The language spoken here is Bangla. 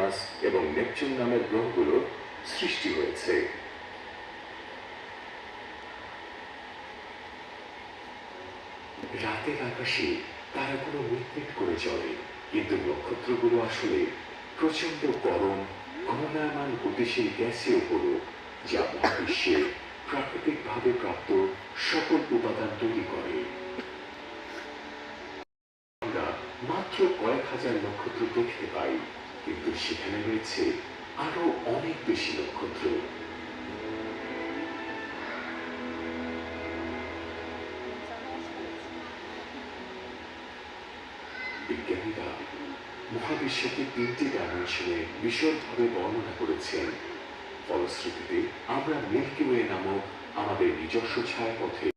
ইউরেনাস এবং নেপচুন নামের গ্রহগুলোর সৃষ্টি হয়েছে। রাতের আকাশে তারাগুলো মিটমিট করে চলে, কিন্তু নক্ষত্রগুলো আসলে প্রচন্ড গরম ঘূর্ণায়মান গতিশীল গ্যাসীয় গোলক, যা মহাবিশ্বে প্রাকৃতিকভাবে প্রাপ্ত সকল উপাদান তৈরি করে। আমরা মাত্র কয়েক হাজার নক্ষত্র দেখতে পাই, কিন্তু সেখানে রয়েছে আরো অনেক বেশি নক্ষত্র। বিজ্ঞানীরা মহাবিশ্বকে 3টি ডাইমেনশনে বিশদভাবে বর্ণনা করেছেন। ফলশ্রুতিতে আমরা মিল্কি ওয়ে নামক আমাদের নিজস্ব ছায়াপথে